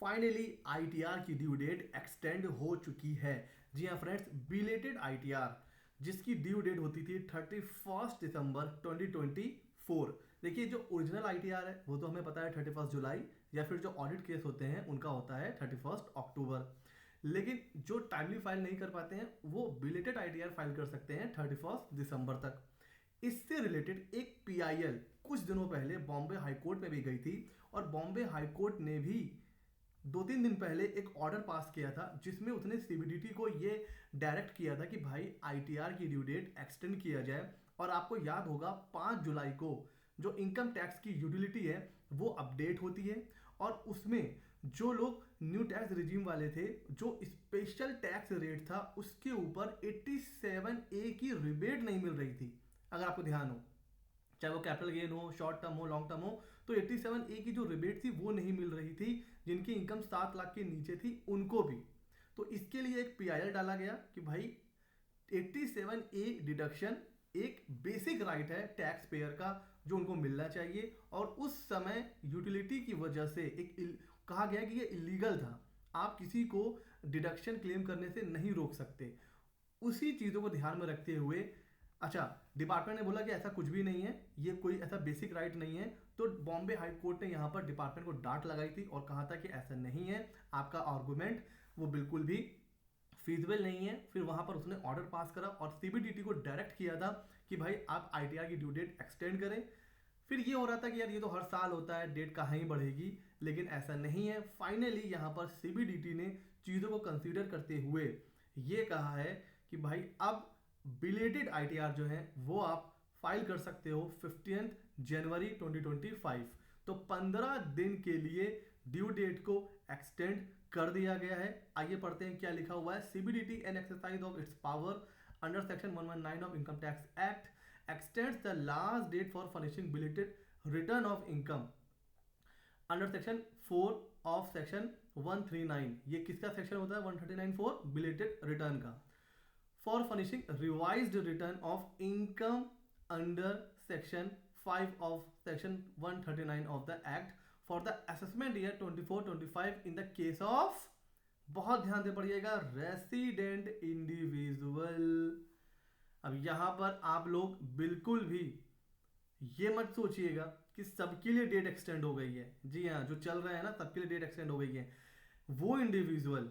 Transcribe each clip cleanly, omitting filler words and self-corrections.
Finally ITR की due date extend हो चुकी है। जी हाँ फ्रेंड्स, बिलेटेड आईटीआर जिसकी ड्यू डेट होती थी 31 दिसंबर 2024। देखिए, जो ओरिजिनल आईटीआर है वो तो हमें पता है 31 जुलाई, या फिर जो ऑडिट केस होते हैं उनका होता है 31 अक्टूबर। लेकिन जो टाइमली फाइल नहीं कर पाते हैं वो बिलेटेड आईटीआर फाइल कर सकते हैं 31 दिसंबर तक। इससे रिलेटेड एक पीआईएल कुछ दिनों पहले बॉम्बे हाईकोर्ट में भी गई थी, और बॉम्बे हाईकोर्ट ने भी 2-3 दिन पहले एक ऑर्डर पास किया था जिसमें उसने सीबीडीटी को ये डायरेक्ट किया था कि भाई आईटीआर की ड्यू डेट एक्सटेंड किया जाए। और आपको याद होगा 5 जुलाई को जो इनकम टैक्स की यूटिलिटी है वो अपडेट होती है, और उसमें जो लोग न्यू टैक्स रिजीम वाले थे, जो स्पेशल टैक्स रेट था उसके ऊपर 87A की रिबेट नहीं मिल रही थी। अगर आपको ध्यान हो, चाहे वो कैपिटल गेन हो, शॉर्ट टर्म हो, लॉन्ग टर्म हो, तो 87A की जो रिबेट थी वो नहीं मिल रही थी। जिनकी इनकम 7 लाख के नीचे थी उनको भी। तो इसके लिए एक पीआईएल डाला गया कि भाई 87A डिडक्शन एक बेसिक राइट है टैक्स पेयर का जो उनको मिलना चाहिए, और उस समय यूटिलिटी की वजह से कहा गया कि ये इलीगल था। आप किसी को डिडक्शन क्लेम करने से नहीं रोक सकते। उसी चीजों को ध्यान में रखते हुए, अच्छा, डिपार्टमेंट ने बोला कि ऐसा कुछ भी नहीं है, ये कोई ऐसा बेसिक राइट नहीं है। तो बॉम्बे हाई कोर्ट ने यहां पर डिपार्टमेंट को डांट लगाई थी और कहा था कि ऐसा नहीं है, आपका आर्गुमेंट वो बिल्कुल भी फीजिबल नहीं है। फिर वहां पर उसने ऑर्डर पास करा और सीबीडीटी को डायरेक्ट किया था कि भाई आप आईटीआर की ड्यू डेट एक्सटेंड करें। फिर ये हो रहा था कि यार ये तो हर साल होता है, डेट कहाँ ही बढ़ेगी, लेकिन ऐसा नहीं है। फाइनली यहाँ पर सीबीडीटी ने चीज़ों को कंसीडर करते हुए ये कहा है कि भाई अब बिलेटेड आईटीआर जो है वो आप फाइल कर सकते हो 15 जनवरी 2025। तो 15 दिन के लिए ड्यू डेट को एक्सटेंड कर दिया गया है। आइए पढ़ते हैं क्या लिखा हुआ है। CBDT an exercise of its power under section 119 of income tax act extends the last date for furnishing belated return of income under section 4 of section 139। ये किसका सेक्शन होता है? 139 फॉर बिलेटेड रिटर्न का। For furnishing revised return of income under section 5 of section 139 of the act for the assessment year 24-25 in the case of, बहुत ध्यान से पढ़िएगा, resident individual. अब यहां पर आप लोग बिल्कुल भी ये मत सोचिएगा कि सबके लिए डेट एक्सटेंड हो गई है। जी हाँ, जो चल रहा है ना सबके लिए डेट एक्सटेंड हो गई है। वो इंडिविजुअल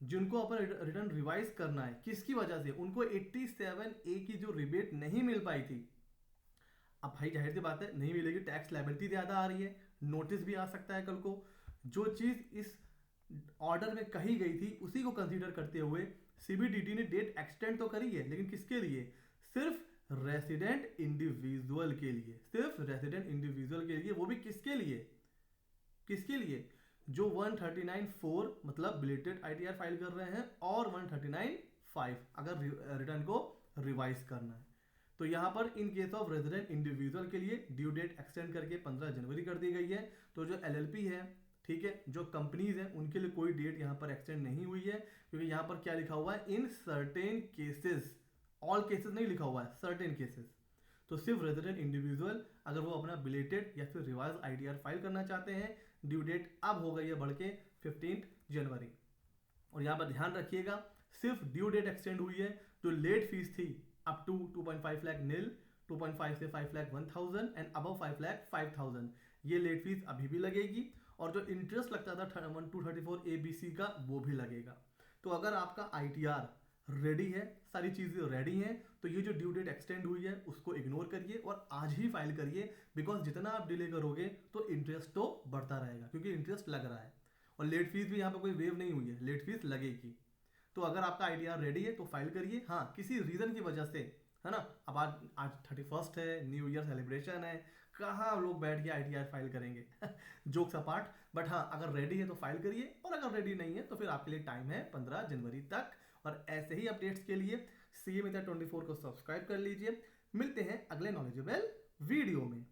जिनको अपन रिटर्न रिवाइज करना है, किसकी वजह से? उनको 87A की जो रिबेट नहीं मिल पाई थी, अब भाई जाहिर सी बात है नहीं मिलेगी, टैक्स लायबिलिटी ज्यादा आ रही है, नोटिस भी आ सकता है कल को। जो चीज इस ऑर्डर में कही गई थी उसी को कंसीडर करते हुए सीबीडीटी ने डेट एक्सटेंड तो करी है, लेकिन किसके लिए? सिर्फ रेसिडेंट इंडिविजुअल के लिए, सिर्फ रेसिडेंट इंडिविजुअल के लिए। वो भी किसके लिए? किसके लिए? जो 139(4) मतलब बिलेटेड आईटीआर फाइल कर रहे हैं, और 139(5) अगर रिटर्न को रिवाइज करना है। तो यहां पर in case of resident individual के लिए ड्यू डेट एक्सटेंड करके 15 जनवरी कर दी गई है। तो जो एलएलपी है, ठीक है, जो कंपनीज हैं, उनके लिए कोई डेट यहां पर एक्सटेंड नहीं हुई है, क्योंकि यहां पर क्या लिखा हुआ है? In certain cases, all cases नहीं लिखा हुआ है, सर्टेन केसेस। तो सिर्फ रेजिडेंट इंडिविजुअल अगर वो अपना बिलेटेड या फिर रिवाइज आईटीआर फाइल करना चाहते हैं, ड्यू डेट अब हो गई है बढ़ के 15 जनवरी। और यहां पर ध्यान रखिएगा, सिर्फ ड्यू डेट एक्सटेंड हुई है। जो लेट फीस थी अप टू 2.5 लाख नील, 2.5 से 5 लाख 1000 एंड अबव 5 लाख 5000, ये लेट फीस अभी भी लगेगी। और जो इंटरेस्ट लगता था 1234ABC का, वो भी लगेगा। तो अगर आपका आईटीआर रेडी है, सारी चीजें रेडी हैं, तो ये जो ड्यू डेट एक्सटेंड हुई है उसको इग्नोर करिए और आज ही फाइल करिए। बिकॉज जितना आप डिले करोगे तो इंटरेस्ट तो बढ़ता रहेगा, क्योंकि इंटरेस्ट लग रहा है। और लेट फीस भी यहाँ पर कोई वेव नहीं हुई है, लेट फीस लगेगी। तो अगर आपका आईटीआर रेडी है तो फाइल करिए। हाँ, किसी रीजन की वजह से, है ना, अब आज 31 है, न्यू ईयर सेलिब्रेशन है, कहाँ लोग बैठ के आईटीआर फाइल करेंगे जोक्स अपार्ट। बट हाँ, अगर रेडी है तो फाइल करिए, और अगर रेडी नहीं है तो फिर आपके लिए टाइम है 15 जनवरी तक। और ऐसे ही अपडेट्स के लिए सीए मित्र 24 को सब्सक्राइब कर लीजिए। मिलते हैं अगले नॉलेजेबल वीडियो में।